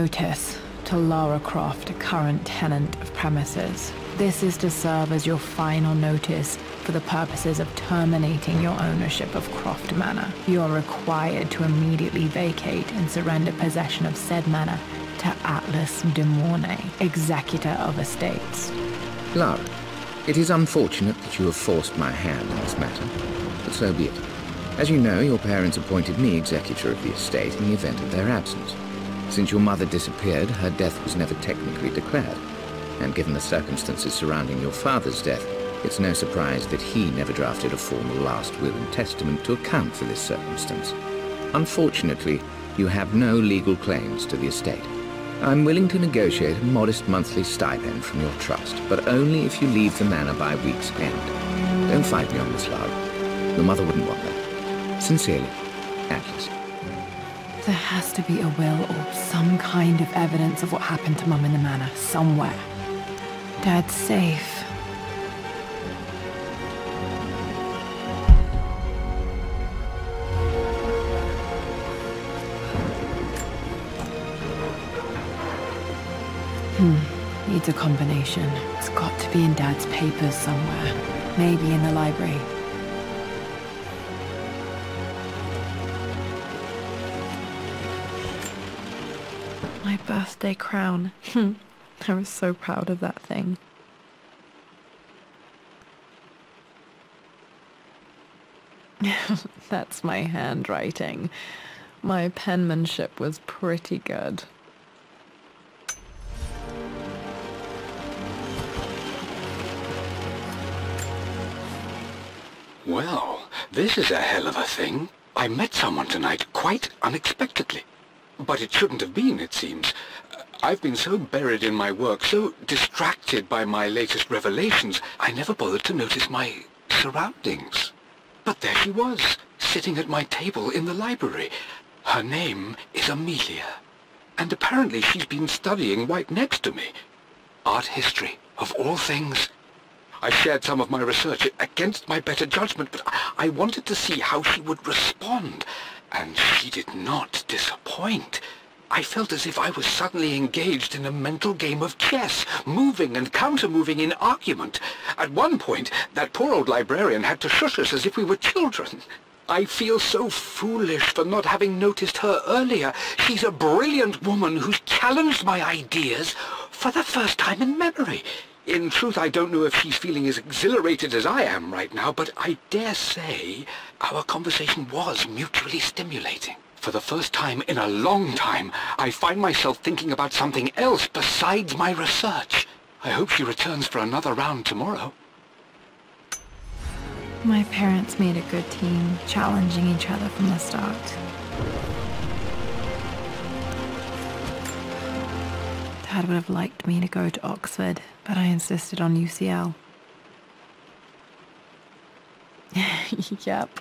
notice to Lara Croft, current tenant of premises. This is to serve as your final notice for the purposes of terminating your ownership of Croft Manor. You are required to immediately vacate and surrender possession of said manor to Atlas de Mornay, executor of estates. Lara, it is unfortunate that you have forced my hand in this matter, but so be it. As you know, your parents appointed me executor of the estate in the event of their absence. Since your mother disappeared, her death was never technically declared. And given the circumstances surrounding your father's death, it's no surprise that he never drafted a formal last will and testament to account for this circumstance. Unfortunately, you have no legal claims to the estate. I'm willing to negotiate a modest monthly stipend from your trust, but only if you leave the manor by week's end. Don't fight me on this, Lara. Your mother wouldn't want that. Sincerely, Atlas. There has to be a will or some kind of evidence of what happened to Mum in the manor, somewhere. Dad's safe. Needs a combination. It's got to be in Dad's papers somewhere. Maybe in the library. My birthday crown. I was so proud of that thing. That's my handwriting. My penmanship was pretty good. Well, this is a hell of a thing. I met someone tonight, quite unexpectedly. But it shouldn't have been, it seems. I've been so buried in my work, so distracted by my latest revelations, I never bothered to notice my surroundings. But there she was, sitting at my table in the library. Her name is Amelia, and apparently she's been studying right next to me. Art history, of all things. I shared some of my research against my better judgment, but I wanted to see how she would respond, and she did not disappoint. I felt as if I was suddenly engaged in a mental game of chess, moving and counter-moving in argument. At one point, that poor old librarian had to shush us as if we were children. I feel so foolish for not having noticed her earlier. She's a brilliant woman who's challenged my ideas for the first time in memory. In truth, I don't know if she's feeling as exhilarated as I am right now, but I dare say our conversation was mutually stimulating. For the first time in a long time, I find myself thinking about something else besides my research. I hope she returns for another round tomorrow. My parents made a good team, challenging each other from the start. Dad would have liked me to go to Oxford, but I insisted on UCL. Yep,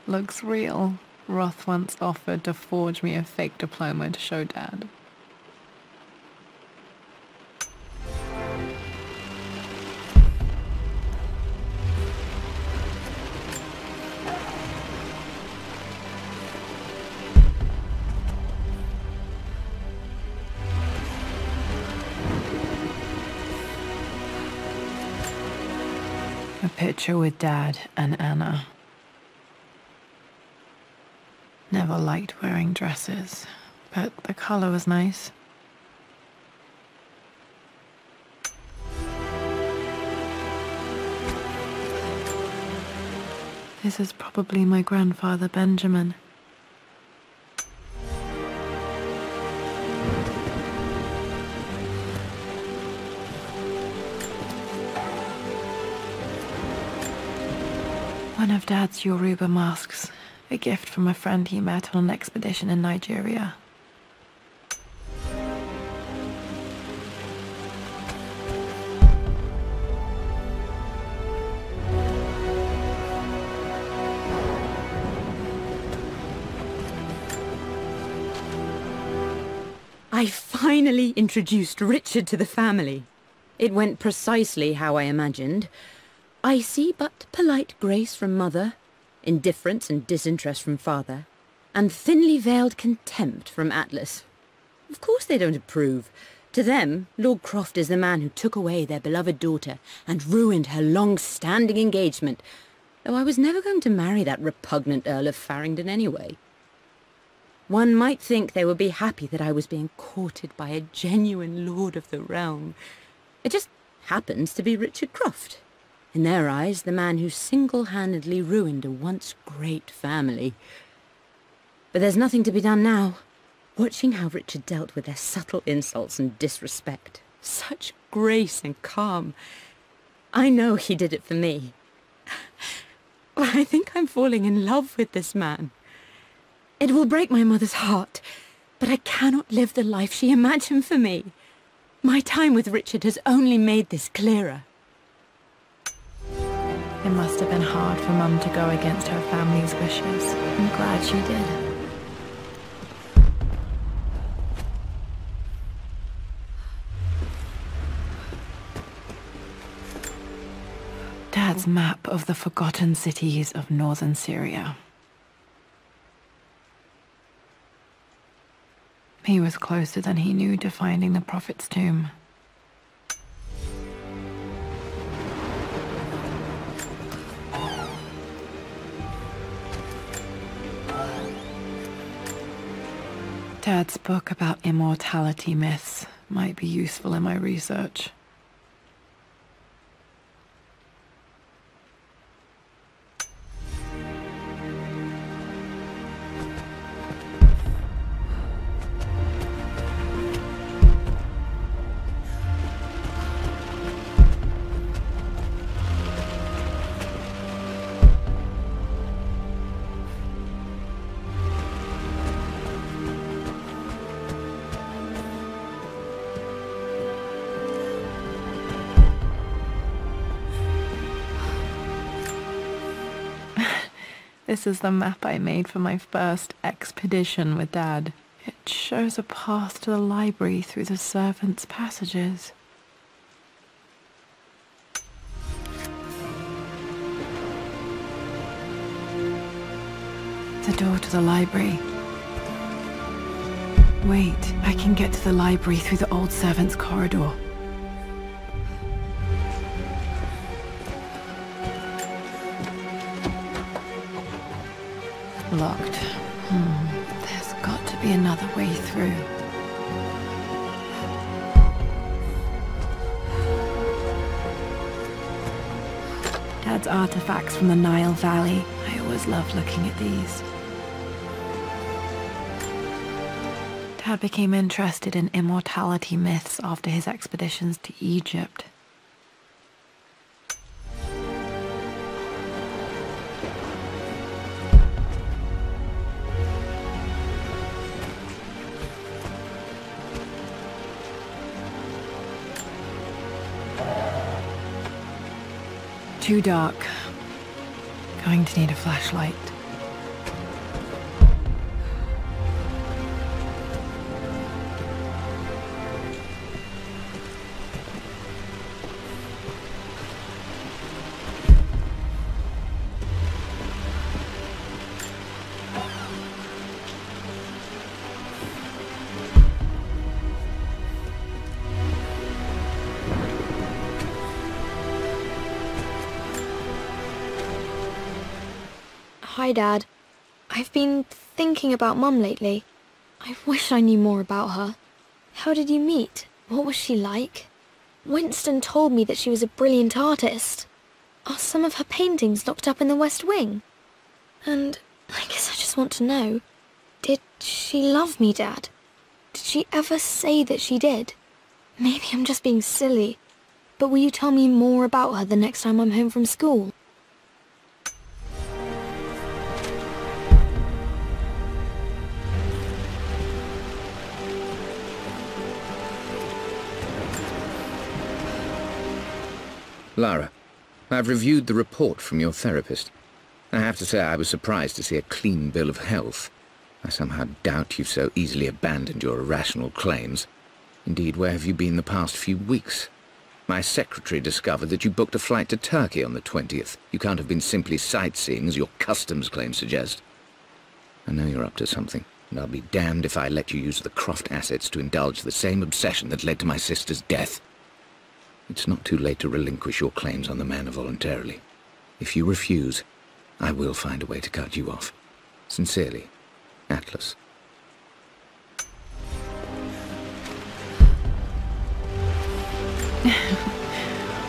looks real. Roth once offered to forge me a fake diploma to show Dad. A picture with Dad and Anna. Never liked wearing dresses, but the color was nice. This is probably my grandfather Benjamin. One of Dad's Yoruba masks, a gift from a friend he met on an expedition in Nigeria. I finally introduced Richard to the family. It went precisely how I imagined. Icy but polite grace from Mother, indifference and disinterest from Father, and thinly veiled contempt from Atlas. Of course they don't approve. To them, Lord Croft is the man who took away their beloved daughter and ruined her long-standing engagement, though I was never going to marry that repugnant Earl of Farringdon anyway. One might think they would be happy that I was being courted by a genuine lord of the realm. It just happens to be Richard Croft. In their eyes, the man who single-handedly ruined a once great family. But there's nothing to be done now. Watching how Richard dealt with their subtle insults and disrespect. Such grace and calm. I know he did it for me. I think I'm falling in love with this man. It will break my mother's heart, but I cannot live the life she imagined for me. My time with Richard has only made this clearer. It must have been hard for Mum to go against her family's wishes. I'm glad she did. Dad's map of the forgotten cities of northern Syria. He was closer than he knew to finding the Prophet's tomb. Dad's book about immortality myths might be useful in my research. This is the map I made for my first expedition with Dad. It shows a path to the library through the servants' passages. The door to the library. Wait, I can get to the library through the old servants' corridor. Locked. There's got to be another way through. Dad's artifacts from the Nile Valley. I always loved looking at these. Dad became interested in immortality myths after his expeditions to Egypt. Too dark. Going to need a flashlight. Hi, Dad. I've been thinking about Mum lately. I wish I knew more about her. How did you meet? What was she like? Winston told me that she was a brilliant artist. Are some of her paintings locked up in the West Wing? And I guess I just want to know, did she love me, Dad? Did she ever say that she did? Maybe I'm just being silly, but will you tell me more about her the next time I'm home from school? Lara, I've reviewed the report from your therapist. I have to say I was surprised to see a clean bill of health. I somehow doubt you've so easily abandoned your irrational claims. Indeed, where have you been the past few weeks? My secretary discovered that you booked a flight to Turkey on the 20th. You can't have been simply sightseeing, as your customs claims suggest. I know you're up to something. and I'll be damned if I let you use the Croft assets to indulge the same obsession that led to my sister's death. It's not too late to relinquish your claims on the manor voluntarily. If you refuse, I will find a way to cut you off. Sincerely, Atlas.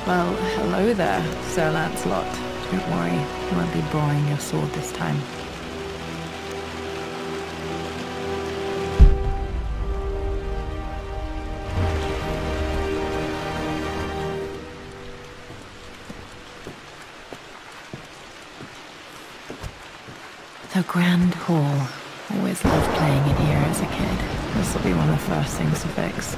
Well, hello there, Sir Lancelot. Don't worry, you won't be borrowing your sword this time. The Grand Hall. Always loved playing it here as a kid. This will be one of the first things to fix.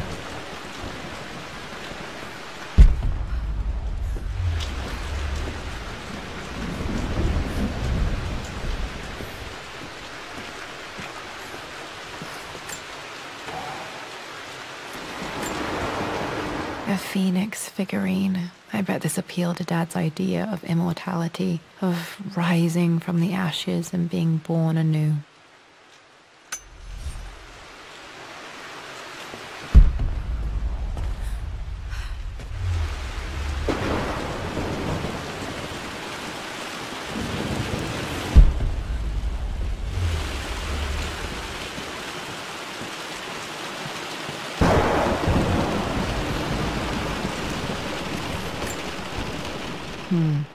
A phoenix figurine. I bet this appealed to Dad's idea of immortality, of rising from the ashes and being born anew.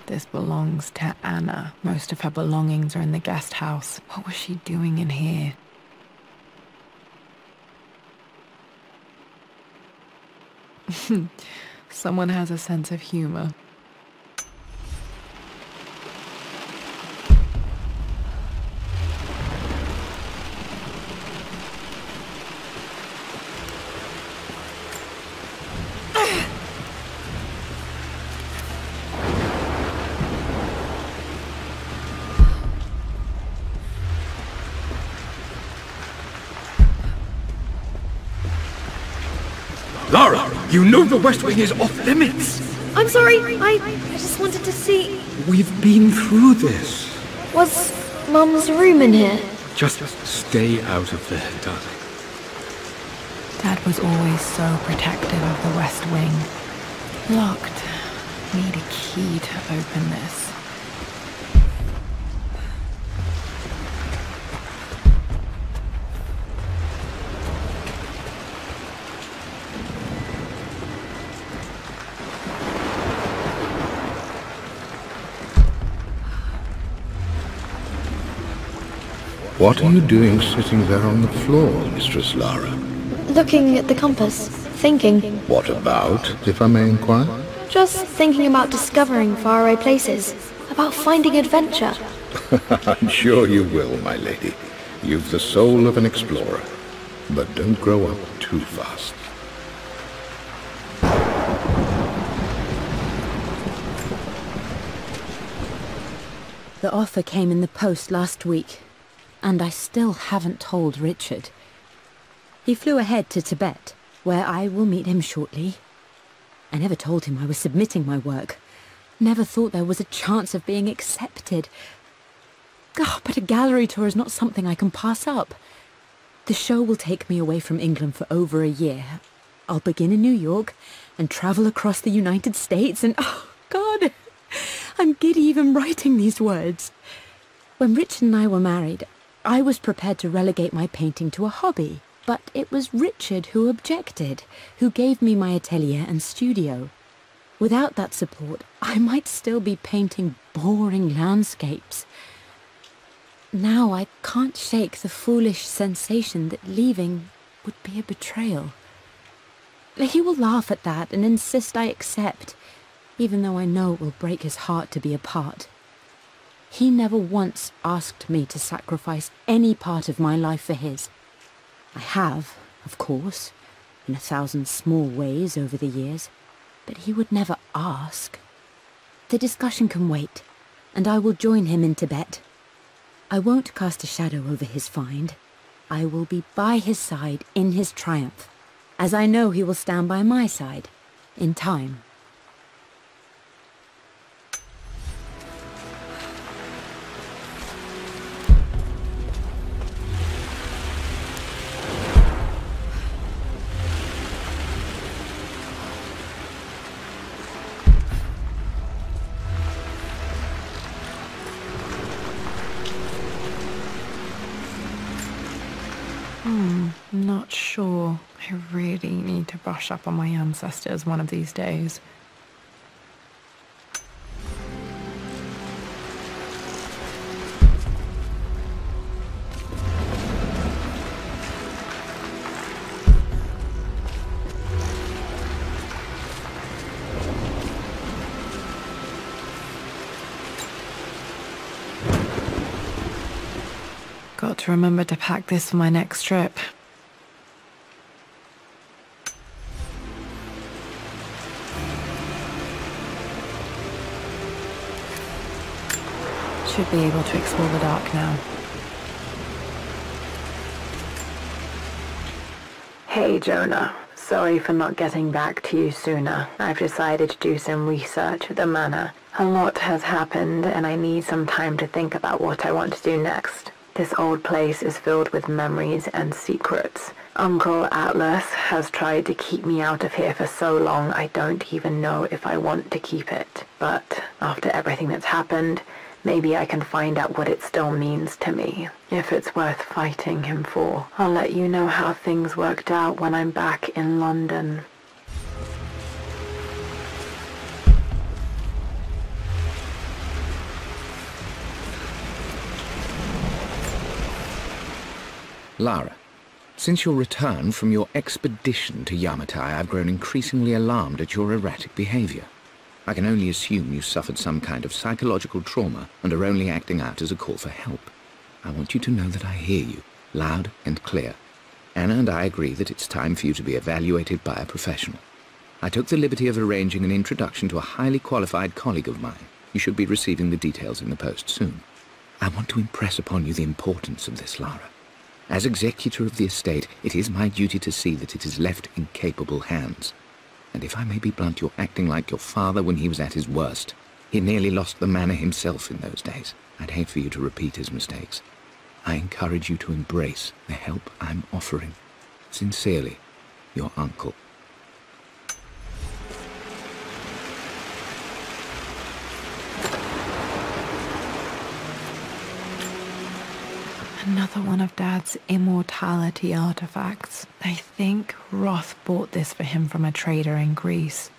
This belongs to Anna. Most of her belongings are in the guest house. What was she doing in here? Someone has a sense of humor. Lara, you know the West Wing is off limits. I'm sorry, I just wanted to see... We've been through this. Was Mum's room in here? Just stay out of there, darling. Dad was always so protective of the West Wing. Locked. Need a key to open this. What are you doing sitting there on the floor, Mistress Lara? Looking at the compass, thinking. What about, if I may inquire? Just thinking about discovering faraway places, about finding adventure. I'm sure you will, my lady. You've the soul of an explorer. But don't grow up too fast. The offer came in the post last week, and I still haven't told Richard. He flew ahead to Tibet, where I will meet him shortly. I never told him I was submitting my work. Never thought there was a chance of being accepted. But a gallery tour is not something I can pass up. The show will take me away from England for over a year. I'll begin in New York and travel across the United States and... oh, God! I'm giddy even writing these words. When Richard and I were married, I was prepared to relegate my painting to a hobby, but it was Richard who objected, who gave me my atelier and studio. Without that support, I might still be painting boring landscapes. Now I can't shake the foolish sensation that leaving would be a betrayal. He will laugh at that and insist I accept, even though I know it will break his heart to be apart. He never once asked me to sacrifice any part of my life for his. I have, of course, in 1,000 small ways over the years, but he would never ask. The discussion can wait, and I will join him in Tibet. I won't cast a shadow over his find. I will be by his side in his triumph, as I know he will stand by my side, in time. Not sure. I really need to brush up on my ancestors one of these days. Got to remember to pack this for my next trip. Should be able to explore the dark now. Hey Jonah, sorry for not getting back to you sooner. I've decided to do some research at the manor. A lot has happened and I need some time to think about what I want to do next. This old place is filled with memories and secrets. Uncle Atlas has tried to keep me out of here for so long I don't even know if I want to keep it. But after everything that's happened, maybe I can find out what it still means to me. If it's worth fighting him for. I'll let you know how things worked out when I'm back in London. Lara, since your return from your expedition to Yamatai, I've grown increasingly alarmed at your erratic behavior. I can only assume you suffered some kind of psychological trauma and are only acting out as a call for help. I want you to know that I hear you, loud and clear. Anna and I agree that it's time for you to be evaluated by a professional. I took the liberty of arranging an introduction to a highly qualified colleague of mine. You should be receiving the details in the post soon. I want to impress upon you the importance of this, Lara. As executor of the estate, it is my duty to see that it is left in capable hands. And if I may be blunt, you're acting like your father when he was at his worst. He nearly lost the manor himself in those days. I'd hate for you to repeat his mistakes. I encourage you to embrace the help I'm offering. Sincerely, your uncle. Another one of Dad's immortality artifacts. I think Roth bought this for him from a trader in Greece.